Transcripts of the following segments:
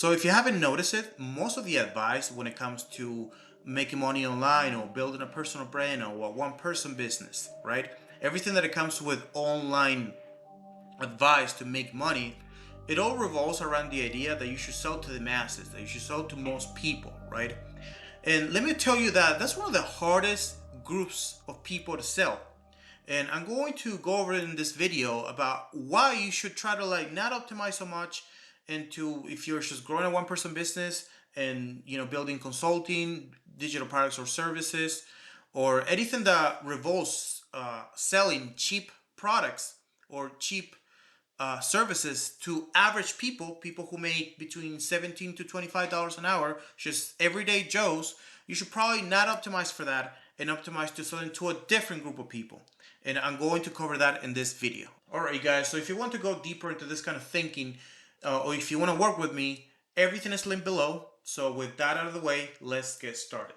So if you haven't noticed it, most of the advice when it comes to making money online or building a personal brand or a one-person business, right? Everything that it comes with online advice to make money, it all revolves around the idea that you should sell to the masses, that you should sell to most people, right? And let me tell you that that's one of the hardest groups of people to sell. And I'm going to go over in this video about why you should try to like not optimize so much into if you're just growing a one-person business and building consulting, digital products or services, or anything that revolves selling cheap products or cheap services to average people who make between $17 to $25 an hour, just everyday Joes. You should probably not optimize for that and optimize to selling to a different group of people. And I'm going to cover that in this video. Alright guys, so if you want to go deeper into this kind of thinking, or if you want to work with me, everything is linked below. So with that out of the way, let's get started.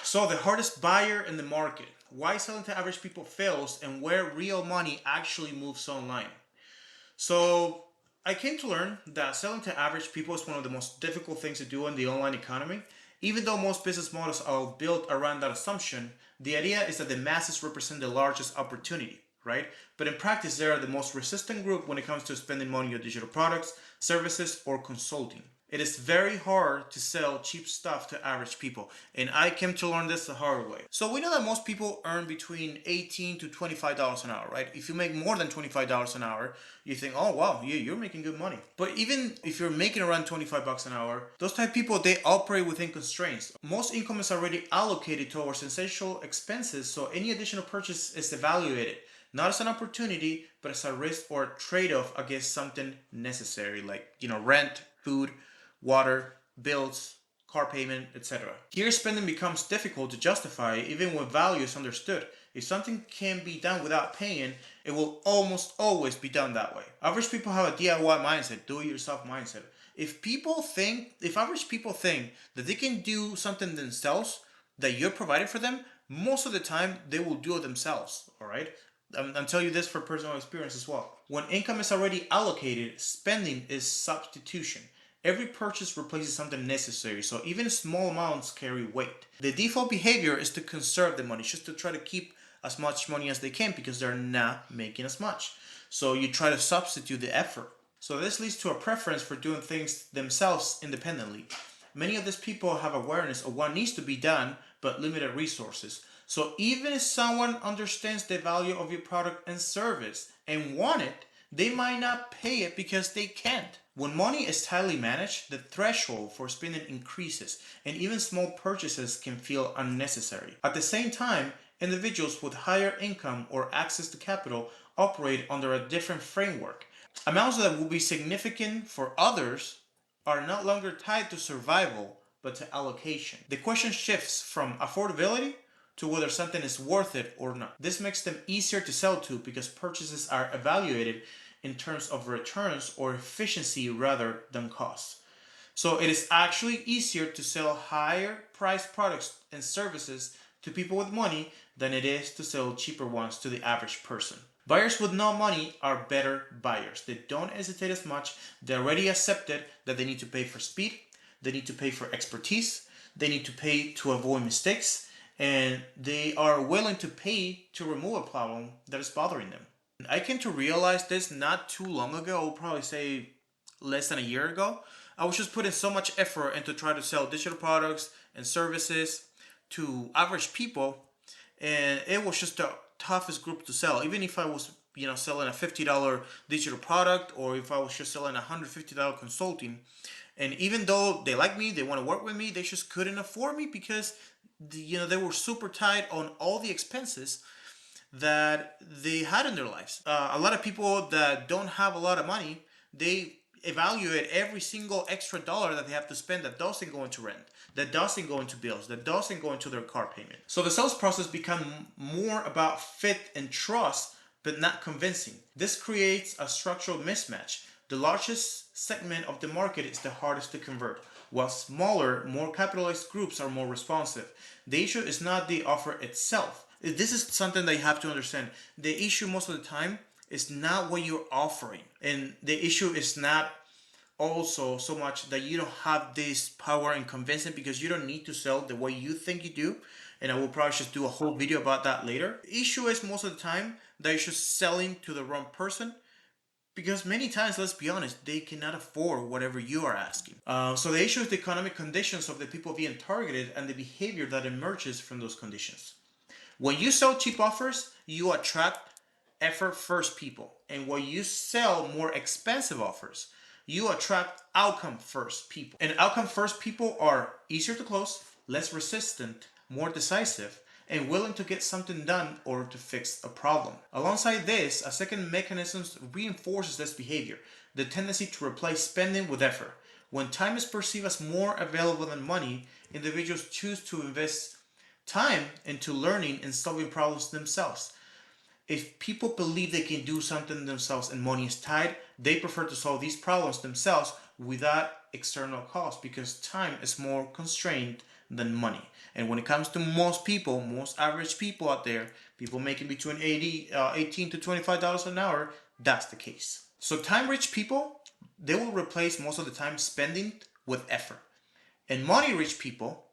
So the hardest buyer in the market, why selling to average people fails, and where real money actually moves online. So I came to learn that selling to average people is one of the most difficult things to do in the online economy. Even though most business models are built around that assumption, the idea is that the masses represent the largest opportunity, right? But in practice, they are the most resistant group when it comes to spending money on digital products, services, or consulting. It is very hard to sell cheap stuff to average people, and I came to learn this the hard way. So we know that most people earn between $18 to $25 an hour, right? If you make more than $25 an hour, you think, oh wow, yeah, you're making good money. But even if you're making around 25 bucks an hour, those type of people, they operate within constraints. Most income is already allocated towards essential expenses, so any additional purchase is evaluated not as an opportunity, but as a risk or a trade-off against something necessary, like rent, food, water, bills, car payment, etc. Here, spending becomes difficult to justify even when value is understood. If something can be done without paying, it will almost always be done that way. Average people have a DIY mindset, do-it-yourself mindset. If average people think that they can do something themselves that you're providing for them, most of the time they will do it themselves. All right. I'm telling you this for personal experience as well. When income is already allocated, spending is substitution. Every purchase replaces something necessary, so even small amounts carry weight. The default behavior is to conserve the money, just to try to keep as much money as they can because they're not making as much. So you try to substitute the effort. So this leads to a preference for doing things themselves independently. Many of these people have awareness of what needs to be done, but limited resources. So even if someone understands the value of your product and service and want it, they might not pay it because they can't. When money is tightly managed, the threshold for spending increases, and even small purchases can feel unnecessary. At the same time, individuals with higher income or access to capital operate under a different framework. Amounts that will be significant for others are no longer tied to survival, but to allocation. The question shifts from affordability to whether something is worth it or not. This makes them easier to sell to because purchases are evaluated in terms of returns or efficiency rather than costs. So it is actually easier to sell higher priced products and services to people with money than it is to sell cheaper ones to the average person. Buyers with no money are better buyers. They don't hesitate as much. They already accepted that they need to pay for speed, they need to pay for expertise, they need to pay to avoid mistakes, and they are willing to pay to remove a problem that is bothering them. I came to realize this not too long ago. I would probably say less than a year ago. I was just putting so much effort into trying to sell digital products and services to average people, and it was just the toughest group to sell. Even if I was selling a $50 digital product, or if I was just selling $150 consulting, and even though they like me, they want to work with me, they just couldn't afford me because they were super tight on all the expenses that they had in their lives. A lot of people that don't have a lot of money, they evaluate every single extra dollar that they have to spend that doesn't go into rent, that doesn't go into bills, that doesn't go into their car payment. So the sales process becomes more about fit and trust, but not convincing. This creates a structural mismatch. The largest segment of the market is the hardest to convert, while smaller, more capitalized groups are more responsive. The issue is not the offer itself. This is something that you have to understand. The issue most of the time is not what you're offering. And the issue is not, also so much that you don't have this power in convincing, because you don't need to sell the way you think you do. And I will probably just do a whole video about that later. The issue is most of the time that you're just selling to the wrong person, because many times, let's be honest, they cannot afford whatever you are asking. So the issue is the economic conditions of the people being targeted and the behavior that emerges from those conditions. When you sell cheap offers, you attract effort first people. And when you sell more expensive offers, you attract outcome first people. And outcome first people are easier to close, less resistant, more decisive, and willing to get something done or to fix a problem. Alongside this, a second mechanism reinforces this behavior, the tendency to replace spending with effort. When time is perceived as more available than money, individuals choose to invest time into learning and solving problems themselves. If people believe they can do something themselves and money is tight, they prefer to solve these problems themselves without external cost, because time is more constrained than money. And when it comes to most people, most average people out there, people making between $18 to $25 an hour, that's the case. So time-rich people, they will replace most of the time spending with effort. And money-rich people,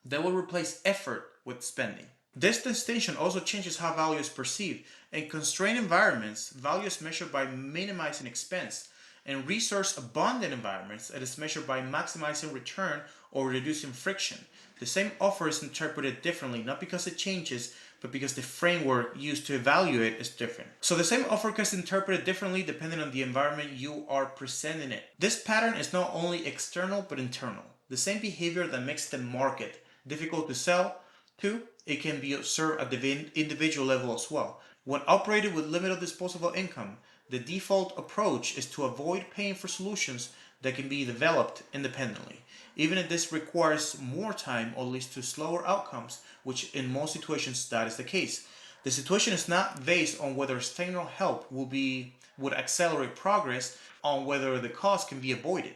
they will replace effort with spending. This distinction also changes how value is perceived. In constrained environments, value is measured by minimizing expense. In resource-abundant environments, it is measured by maximizing return or reducing friction. The same offer is interpreted differently, not because it changes, but because the framework used to evaluate is different. So the same offer is interpreted differently depending on the environment you are presenting it. This pattern is not only external, but internal. The same behavior that makes the market difficult to sell to, it can be observed at the individual level as well. When operated with limited disposable income, the default approach is to avoid paying for solutions that can be developed independently, even if this requires more time or leads to slower outcomes, which in most situations that is the case. The situation is not based on whether external help would accelerate progress, on whether the cost can be avoided.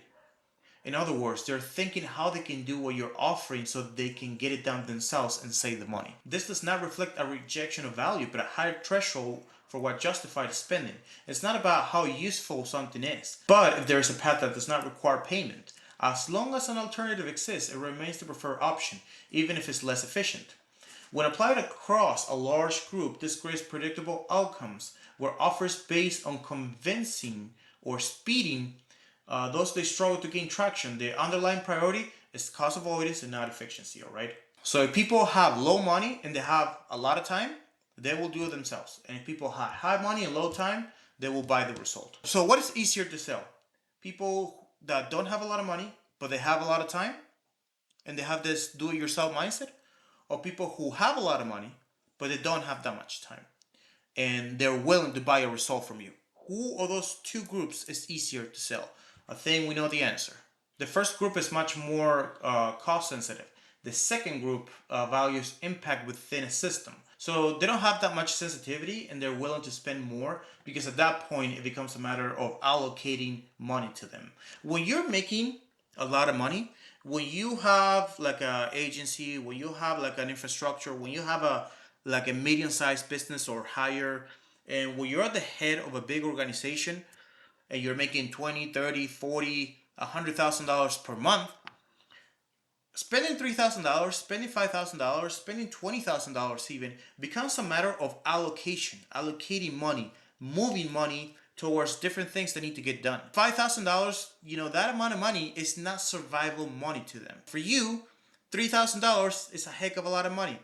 In other words, they're thinking how they can do what you're offering so they can get it done themselves and save the money. This does not reflect a rejection of value, but a higher threshold for what justifies spending. It's not about how useful something is, but if there is a path that does not require payment. As long as an alternative exists, it remains the preferred option, even if it's less efficient. When applied across a large group, this creates predictable outcomes where offers based on convincing or speeding those they struggle to gain traction. The underlying priority is cost avoidance and not efficiency, all right? So if people have low money and they have a lot of time, they will do it themselves. And if people have high money and low time, they will buy the result. So what is easier to sell? People that don't have a lot of money, but they have a lot of time, and they have this do-it-yourself mindset? Or people who have a lot of money, but they don't have that much time, and they're willing to buy a result from you? Who of those two groups is easier to sell? I think we know the answer. The first group is much more cost sensitive. The second group values impact within a system. So they don't have that much sensitivity and they're willing to spend more, because at that point it becomes a matter of allocating money to them. When you're making a lot of money, when you have like an agency, when you have like an infrastructure, when you have a medium-sized business or higher, and when you're at the head of a big organization and you're making 20, 30, 40, $100,000 per month, spending $3,000, spending $5,000, spending $20,000 even becomes a matter of allocation, allocating money, moving money towards different things that need to get done. $5,000, that amount of money is not survival money to them. For you, $3,000 is a heck of a lot of money.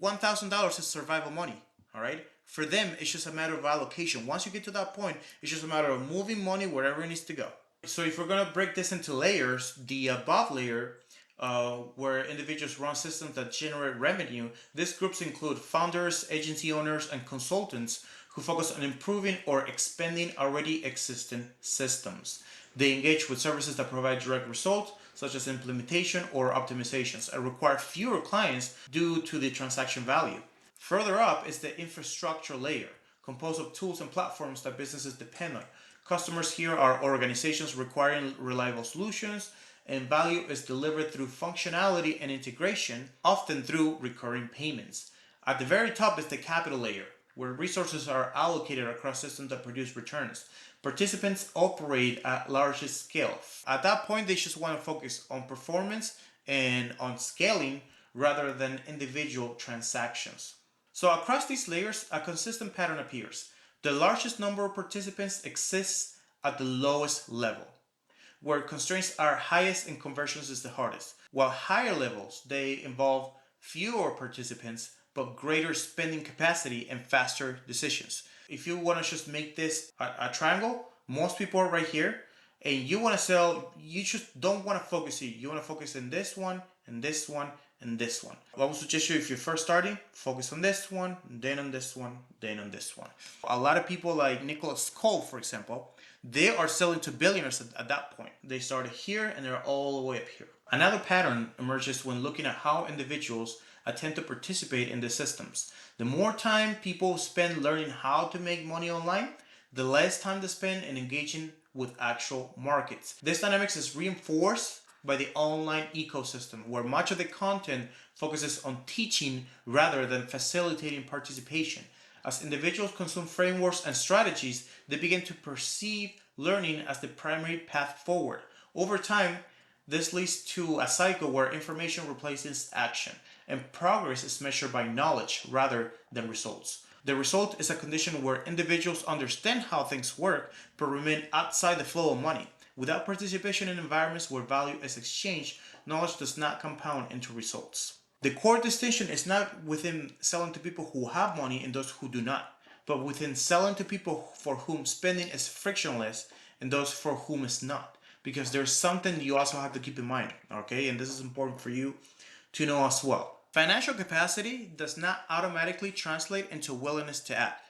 $1,000 is survival money, all right? For them, it's just a matter of allocation. Once you get to that point, it's just a matter of moving money wherever it needs to go. So if we're gonna break this into layers, the above layer, where individuals run systems that generate revenue, these groups include founders, agency owners, and consultants who focus on improving or expanding already existing systems. They engage with services that provide direct results, such as implementation or optimizations, and require fewer clients due to the transaction value. Further up is the infrastructure layer, composed of tools and platforms that businesses depend on. Customers here are organizations requiring reliable solutions, and value is delivered through functionality and integration, often through recurring payments. At the very top is the capital layer, where resources are allocated across systems that produce returns. Participants operate at larger scale. At that point, they just want to focus on performance and on scaling rather than individual transactions. So across these layers, a consistent pattern appears. The largest number of participants exists at the lowest level, where constraints are highest and conversions is the hardest. While higher levels, they involve fewer participants but greater spending capacity and faster decisions. If you want to just make this a triangle, most people are right here, and you want to sell, you just don't want to focus here. You want to focus in this one, and this one, and this one. I would suggest you, if you're first starting, focus on this one, then on this one, then on this one. A lot of people like Nicholas Cole, for example, they are selling to billionaires at that point. They started here and they're all the way up here. Another pattern emerges when looking at how individuals attempt to participate in the systems. The more time people spend learning how to make money online, the less time they spend in engaging with actual markets. This dynamics is reinforced by the online ecosystem, where much of the content focuses on teaching rather than facilitating participation. As individuals consume frameworks and strategies, they begin to perceive learning as the primary path forward. Over time, this leads to a cycle where information replaces action, and progress is measured by knowledge rather than results. The result is a condition where individuals understand how things work but remain outside the flow of money. Without participation in environments where value is exchanged, knowledge does not compound into results. The core distinction is not within selling to people who have money and those who do not, but within selling to people for whom spending is frictionless and those for whom it's not. Because there's something you also have to keep in mind, okay? And this is important for you to know as well. Financial capacity does not automatically translate into willingness to act.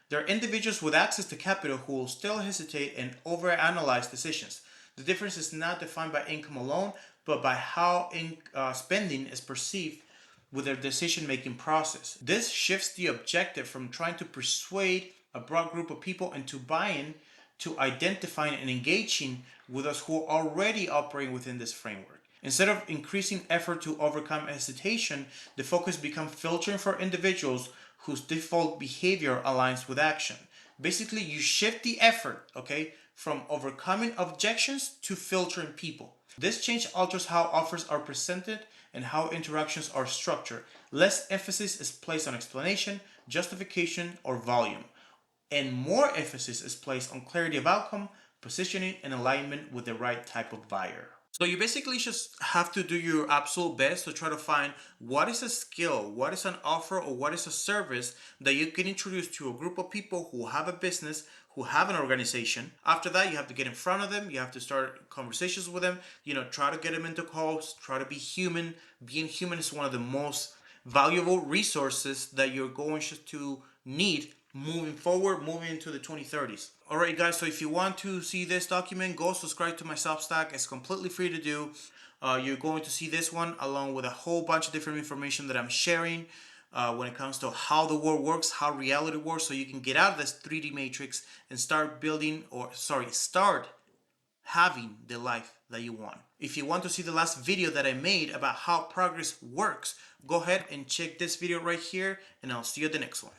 There are individuals with access to capital who will still hesitate and overanalyze decisions. The difference is not defined by income alone, but by how spending is perceived with their decision-making process. This shifts the objective from trying to persuade a broad group of people into buying to identifying and engaging with us who are already operating within this framework. Instead of increasing effort to overcome hesitation, the focus becomes filtering for individuals whose default behavior aligns with action. Basically, you shift the effort, okay, from overcoming objections to filtering people. This change alters how offers are presented and how interactions are structured. Less emphasis is placed on explanation, justification, or volume, and more emphasis is placed on clarity of outcome, positioning, and alignment with the right type of buyer. So you basically just have to do your absolute best to try to find what is a skill, what is an offer, or what is a service that you can introduce to a group of people who have a business, who have an organization. After that, you have to get in front of them. You have to start conversations with them. Try to get them into calls. Try to be human. Being human is one of the most valuable resources that you're going to need moving forward, moving into the 2030s. Alright guys, so if you want to see this document, go subscribe to my Substack. It's completely free to do. You're going to see this one along with a whole bunch of different information that I'm sharing when it comes to how the world works, how reality works, so you can get out of this 3D matrix and start having the life that you want. If you want to see the last video that I made about how progress works, go ahead and check this video right here, and I'll see you at the next one.